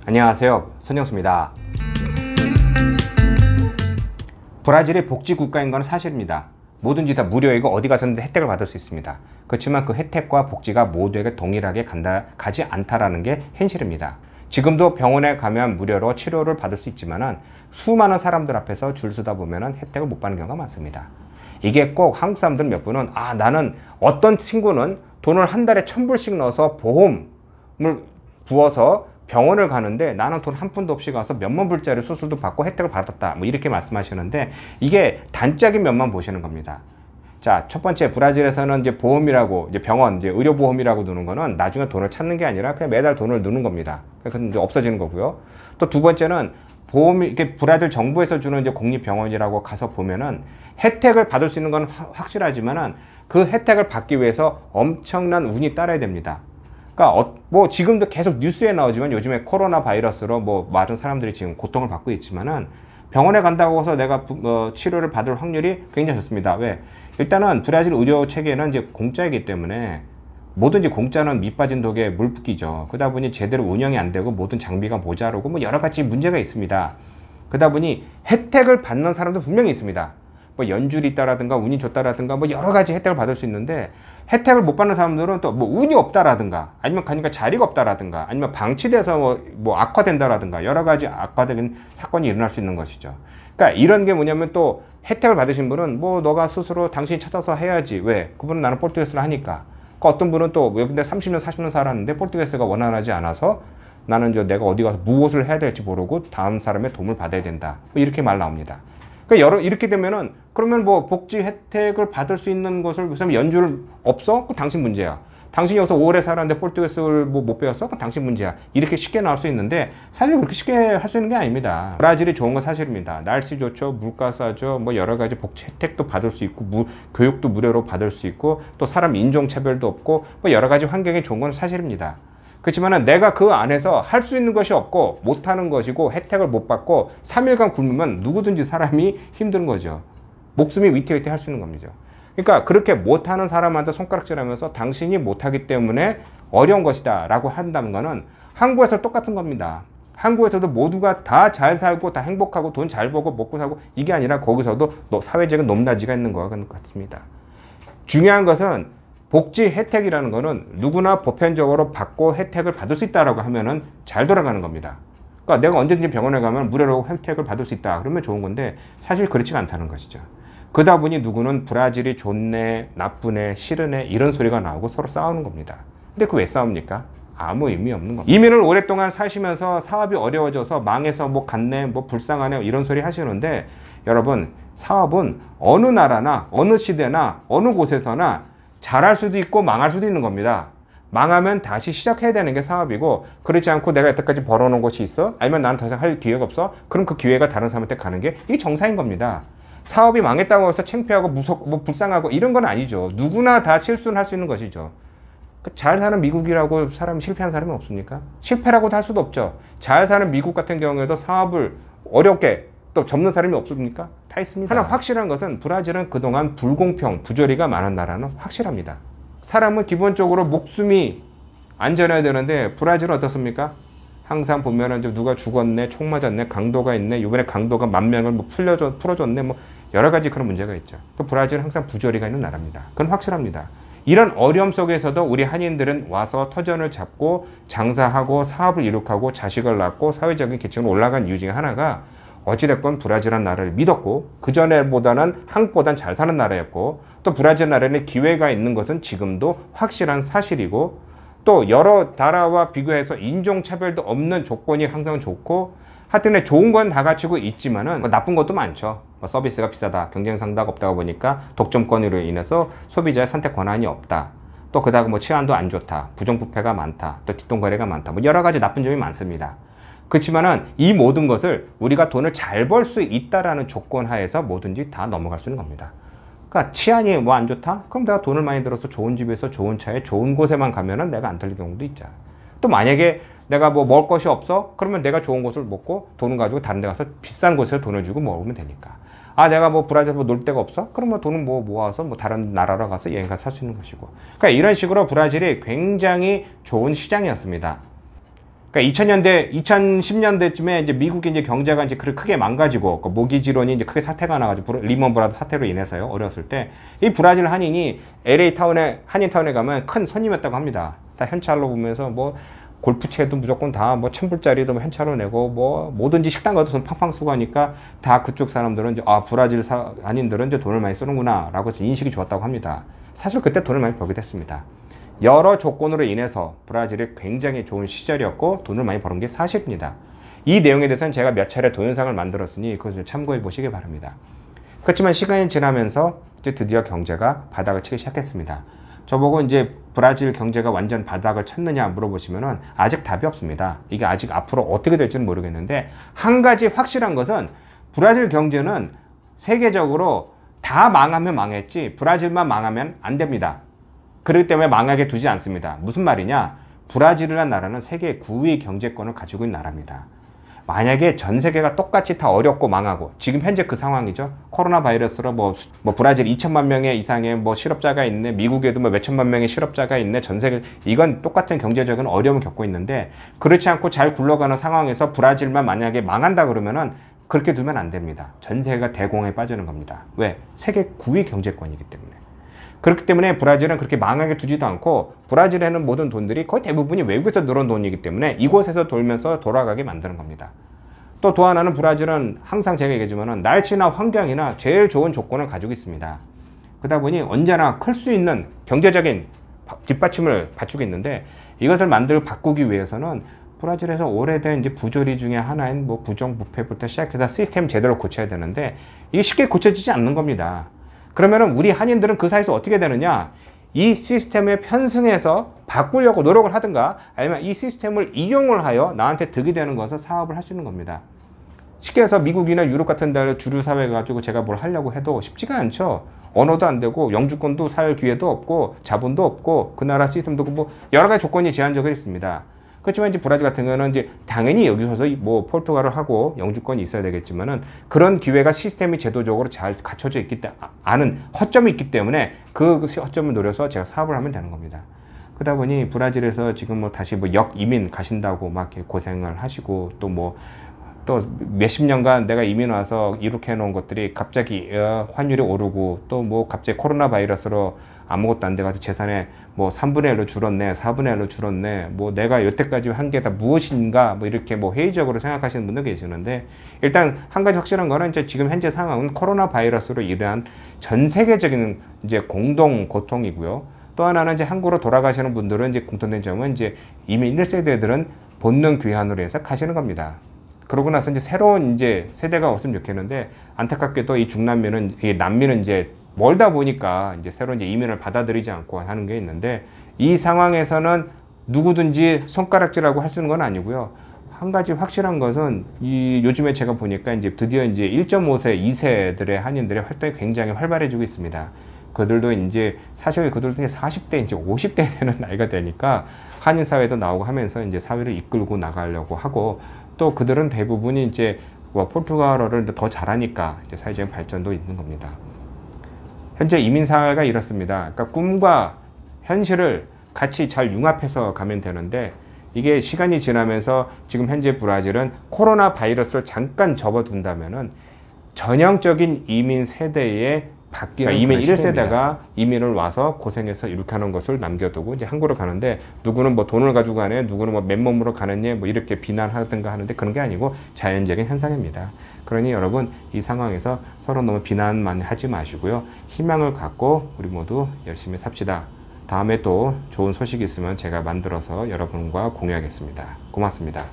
안녕하세요, 손영수입니다. 브라질이 복지 국가인 건 사실입니다. 뭐든지 다 무료이고 어디 가서든 혜택을 받을 수 있습니다. 그렇지만 그 혜택과 복지가 모두에게 동일하게 가지 않다라는 게 현실입니다. 지금도 병원에 가면 무료로 치료를 받을 수 있지만은 수많은 사람들 앞에서 줄 서다 보면은 혜택을 못 받는 경우가 많습니다. 이게 꼭 한국 사람들 몇 분은 나는 어떤 친구는 돈을 한 달에 1,000불씩 넣어서 보험을 부어서 병원을 가는데 나는 돈 한 푼도 없이 가서 몇만 불짜리 수술도 받고 혜택을 받았다, 뭐 이렇게 말씀하시는데 이게 단적인 면만 보시는 겁니다. 자, 첫 번째, 브라질에서는 이제 보험이라고, 이제 병원, 이제 의료보험이라고 두는 거는 나중에 돈을 찾는 게 아니라 그냥 매달 돈을 넣는 겁니다. 그래서 이제 없어지는 거고요. 또 두 번째는 보험이, 이렇게 브라질 정부에서 주는 이제 공립병원이라고 가서 보면은 혜택을 받을 수 있는 건 확실하지만은 그 혜택을 받기 위해서 엄청난 운이 따라야 됩니다. 그러니까 뭐 지금도 계속 뉴스에 나오지만 요즘에 코로나 바이러스로 뭐 많은 사람들이 지금 고통을 받고 있지만은 병원에 간다고 해서 내가 치료를 받을 확률이 굉장히 좋습니다. 왜? 일단은 브라질 의료 체계는 이제 공짜이기 때문에 뭐든지 공짜는 밑 빠진 독에 물 붓기죠. 그러다 보니 제대로 운영이 안 되고 모든 장비가 모자르고 뭐 여러 가지 문제가 있습니다. 그러다 보니 혜택을 받는 사람도 분명히 있습니다. 뭐 연줄이 있다라든가 운이 좋다라든가 뭐 여러 가지 혜택을 받을 수 있는데 혜택을 못 받는 사람들은 또 뭐 운이 없다라든가 아니면 가니까 자리가 없다라든가 아니면 방치돼서 뭐 악화된다라든가 여러 가지 악화적인 사건이 일어날 수 있는 것이죠. 그러니까 이런 게 뭐냐면 또 혜택을 받으신 분은 뭐 너가 스스로 당신이 찾아서 해야지. 왜? 그분은 나는 포르투게스를 하니까. 어떤 분은 또 근데 30년 40년 살았는데 포르투게스가 원활하지 않아서 나는 내가 어디 가서 무엇을 해야 될지 모르고 다음 사람의 도움을 받아야 된다. 뭐 이렇게 말 나옵니다. 그러니까 이렇게 되면은 그러면 뭐 복지 혜택을 받을 수 있는 것을 무슨 연줄 없어? 그럼 당신 문제야. 당신이 여기서 오래 살았는데 포르투게스를 뭐 못 배웠어? 그럼 당신 문제야. 이렇게 쉽게 나올 수 있는데 사실 그렇게 쉽게 할 수 있는 게 아닙니다. 브라질이 좋은 건 사실입니다. 날씨 좋죠, 물가 싸죠, 뭐 여러 가지 복지 혜택도 받을 수 있고 교육도 무료로 받을 수 있고 또 사람 인종차별도 없고 뭐 여러 가지 환경이 좋은 건 사실입니다. 그렇지만 내가 그 안에서 할 수 있는 것이 없고 못하는 것이고 혜택을 못 받고 3일간 굶으면 누구든지 사람이 힘든 거죠. 목숨이 위태위태 할 수 있는 겁니다. 그러니까 그렇게 못하는 사람한테 손가락질하면서 당신이 못하기 때문에 어려운 것이다 라고 한다는 거는 한국에서 똑같은 겁니다. 한국에서도 모두가 다 잘 살고 다 행복하고 돈 잘 벌고 먹고 살고 이게 아니라 거기서도 사회적인 높낮이가 있는 것 같습니다. 중요한 것은 복지 혜택이라는 거는 누구나 보편적으로 받고 혜택을 받을 수 있다라고 하면은 잘 돌아가는 겁니다. 그러니까 내가 언제든지 병원에 가면 무료로 혜택을 받을 수 있다. 그러면 좋은 건데 사실 그렇지가 않다는 것이죠. 그러다 보니 누구는 브라질이 좋네, 나쁘네, 싫으네 이런 소리가 나오고 서로 싸우는 겁니다. 근데 그 왜 싸웁니까? 아무 의미 없는 겁니다. 이민을 오랫동안 사시면서 사업이 어려워져서 망해서 뭐 갔네, 뭐 불쌍하네 이런 소리 하시는데 여러분 사업은 어느 나라나 어느 시대나 어느 곳에서나 잘할 수도 있고 망할 수도 있는 겁니다. 망하면 다시 시작해야 되는 게 사업이고 그렇지 않고 내가 여태까지 벌어놓은 것이 있어? 아니면 난 더 이상 할 기회가 없어? 그럼 그 기회가 다른 사람한테 가는 게 이게 정상인 겁니다. 사업이 망했다고 해서 창피하고 무섭고 뭐 불쌍하고 이런 건 아니죠. 누구나 다 실수는 할 수 있는 것이죠. 잘 사는 미국이라고 사람이 실패한 사람이 없습니까? 실패라고도 할 수도 없죠. 잘 사는 미국 같은 경우에도 사업을 어렵게 또 접는 사람이 없습니까? 다 있습니다. 하나 확실한 것은 브라질은 그동안 불공평, 부조리가 많은 나라는 확실합니다. 사람은 기본적으로 목숨이 안전해야 되는데 브라질은 어떻습니까? 항상 보면은 누가 죽었네, 총 맞았네, 강도가 있네, 이번에 강도가 10,000명을 뭐 풀어줬네, 뭐 여러 가지 그런 문제가 있죠. 그 브라질은 항상 부조리가 있는 나라입니다. 그건 확실합니다. 이런 어려움 속에서도 우리 한인들은 와서 터전을 잡고 장사하고 사업을 이룩하고 자식을 낳고 사회적인 계층으로 올라간 이유 중에 하나가 어찌됐건 브라질은 나라를 믿었고 그전에보다는 한국보단 잘 사는 나라였고 또 브라질 나라에 기회가 있는 것은 지금도 확실한 사실이고 또 여러 나라와 비교해서 인종차별도 없는 조건이 항상 좋고 하여튼 좋은 건 다 갖추고 있지만은 나쁜 것도 많죠. 서비스가 비싸다, 경쟁 상대가 없다가 보니까 독점권으로 인해서 소비자의 선택 권한이 없다. 또 그다음 뭐 치안도 안 좋다, 부정부패가 많다, 또 뒷돈거래가 많다, 뭐 여러 가지 나쁜 점이 많습니다. 그렇지만은 이 모든 것을 우리가 돈을 잘 벌 수 있다라는 조건 하에서 뭐든지 다 넘어갈 수 있는 겁니다. 그러니까 치안이 뭐 안 좋다? 그럼 내가 돈을 많이 들어서 좋은 집에서 좋은 차에 좋은 곳에만 가면은 내가 안 털릴 경우도 있잖아. 또 만약에 내가 뭐 먹을 것이 없어? 그러면 내가 좋은 곳을 먹고 돈을 가지고 다른 데 가서 비싼 곳에서 돈을 주고 먹으면 되니까. 내가 뭐 브라질에 뭐 놀 데가 없어? 그러면 돈은 뭐 모아서 뭐 다른 나라로 가서 여행 가서 살 수 있는 것이고. 그러니까 이런 식으로 브라질이 굉장히 좋은 시장이었습니다. 그러니까 2010년대쯤에 이제 미국의 이제 경제가 이제 그렇게 크게 망가지고 그 모기지론이 이제 크게 사태가 나가지고 리먼 브라더 사태로 인해서요. 어려웠을 때 이 브라질 한인이 LA 타운에 한인타운에 가면 큰 손님이었다고 합니다. 다 현찰로 보면서 뭐 골프채도 무조건 다 뭐 1,000불짜리도 현찰로 내고 뭐 뭐든지 식당 가도 돈 팡팡 쓰고 하니까 다 그쪽 사람들은 이제 아 브라질 한인들은 이제 돈을 많이 쓰는구나라고 해서 인식이 좋았다고 합니다. 사실 그때 돈을 많이 벌게 됐습니다. 여러 조건으로 인해서 브라질이 굉장히 좋은 시절이었고 돈을 많이 버는 게 사실입니다. 이 내용에 대해서는 제가 몇 차례 동영상을 만들었으니 그것을 참고해 보시기 바랍니다. 그렇지만 시간이 지나면서 이제 드디어 경제가 바닥을 치기 시작했습니다. 저보고 이제 브라질 경제가 완전 바닥을 쳤느냐 물어보시면은 아직 답이 없습니다. 이게 아직 앞으로 어떻게 될지는 모르겠는데 한 가지 확실한 것은 브라질 경제는 세계적으로 다 망하면 망했지 브라질만 망하면 안 됩니다. 그렇기 때문에 망하게 두지 않습니다. 무슨 말이냐? 브라질이라는 나라는 세계 9위 경제권을 가지고 있는 나라입니다. 만약에 전 세계가 똑같이 다 어렵고 망하고 지금 현재 그 상황이죠. 코로나 바이러스로 뭐 브라질 2천만 명의 이상의 뭐 실업자가 있네. 미국에도 뭐 몇천만 명의 실업자가 있네. 전 세계 이건 똑같은 경제적인 어려움을 겪고 있는데 그렇지 않고 잘 굴러가는 상황에서 브라질만 만약에 망한다 그러면은 그렇게 두면 안 됩니다. 전 세계가 대공에 빠지는 겁니다. 왜? 세계 9위 경제권이기 때문에. 그렇기 때문에 브라질은 그렇게 망하게 두지도 않고 브라질에는 모든 돈들이 거의 대부분이 외국에서 들어온 돈이기 때문에 이곳에서 돌면서 돌아가게 만드는 겁니다. 또 하나는 브라질은 항상 제가 얘기하지만 날씨나 환경이나 제일 좋은 조건을 가지고 있습니다. 그러다 보니 언제나 클 수 있는 경제적인 뒷받침을 갖추고 있는데 이것을 바꾸기 위해서는 브라질에서 오래된 이제 부조리 중에 하나인 뭐 부정부패부터 시작해서 시스템 제대로 고쳐야 되는데 이게 쉽게 고쳐지지 않는 겁니다. 그러면은 우리 한인들은 그 사이에서 어떻게 되느냐? 이 시스템에 편승해서 바꾸려고 노력을 하든가 아니면 이 시스템을 이용을 하여 나한테 득이 되는 것을 사업을 할 수 있는 겁니다. 쉽게 해서 미국이나 유럽 같은 데를 주류 사회 가지고 제가 뭘 하려고 해도 쉽지가 않죠. 언어도 안 되고 영주권도 살 기회도 없고 자본도 없고 그 나라 시스템도 뭐 여러 가지 조건이 제한적으로 있습니다. 그렇지만 이제 브라질 같은 경우는 이제 당연히 여기서 뭐 포르투갈을 하고 영주권이 있어야 되겠지만은 그런 기회가 시스템이 제도적으로 잘 갖춰져 있기 때문에 아는 허점이 있기 때문에 그 허점을 노려서 제가 사업을 하면 되는 겁니다. 그러다 보니 브라질에서 지금 뭐 다시 뭐 역이민 가신다고 막 이렇게 고생을 하시고 또 몇십 년간 내가 이민 와서 이렇게 해놓은 것들이 갑자기 환율이 오르고 또 뭐 갑자기 코로나 바이러스로 아무것도 안 돼가지고 재산에 뭐 3분의 1로 줄었네, 4분의 1로 줄었네, 뭐 내가 여태까지 한 게 다 무엇인가, 뭐 이렇게 뭐 회의적으로 생각하시는 분도 계시는데 일단 한 가지 확실한 거는 이제 지금 현재 상황은 코로나 바이러스로 인한 전 세계적인 이제 공동 고통이고요. 또 하나는 이제 한국으로 돌아가시는 분들은 이제 공통된 점은 이제 이미 1세대들은 본능 귀환으로 해서 가시는 겁니다. 그러고 나서 이제 새로운 이제 세대가 없으면 좋겠는데 안타깝게도 이 중남미는 이 남미는 이제 멀다 보니까 이제 새로운 이제 이민을 받아들이지 않고 하는 게 있는데 이 상황에서는 누구든지 손가락질하고 할 수 있는 건 아니고요. 한 가지 확실한 것은 요즘에 제가 보니까 이제 드디어 이제 1.5세, 2세들의 한인들의 활동이 굉장히 활발해지고 있습니다. 그들도 이제 사실 그들도 40대 이제 50대 되는 나이가 되니까 한인 사회도 나오고 하면서 이제 사회를 이끌고 나가려고 하고 또 그들은 대부분이 이제 뭐 포르투갈어를 더 잘하니까 이제 사회적인 발전도 있는 겁니다. 현재 이민 사회가 이렇습니다. 그러니까 꿈과 현실을 같이 잘 융합해서 가면 되는데 이게 시간이 지나면서 지금 현재 브라질은 코로나 바이러스를 잠깐 접어둔다면은 전형적인 이민 세대의 바뀌는 이민 1세대가 이민을 와서 고생해서 이렇게 하는 것을 남겨두고 이제 한국으로 가는데 누구는 뭐 돈을 가지고 가네, 누구는 뭐 맨몸으로 가느냐 뭐 이렇게 비난하든가 하는데 그런 게 아니고 자연적인 현상입니다. 그러니 여러분 이 상황에서 서로 너무 비난만 하지 마시고요. 희망을 갖고 우리 모두 열심히 삽시다. 다음에 또 좋은 소식이 있으면 제가 만들어서 여러분과 공유하겠습니다. 고맙습니다.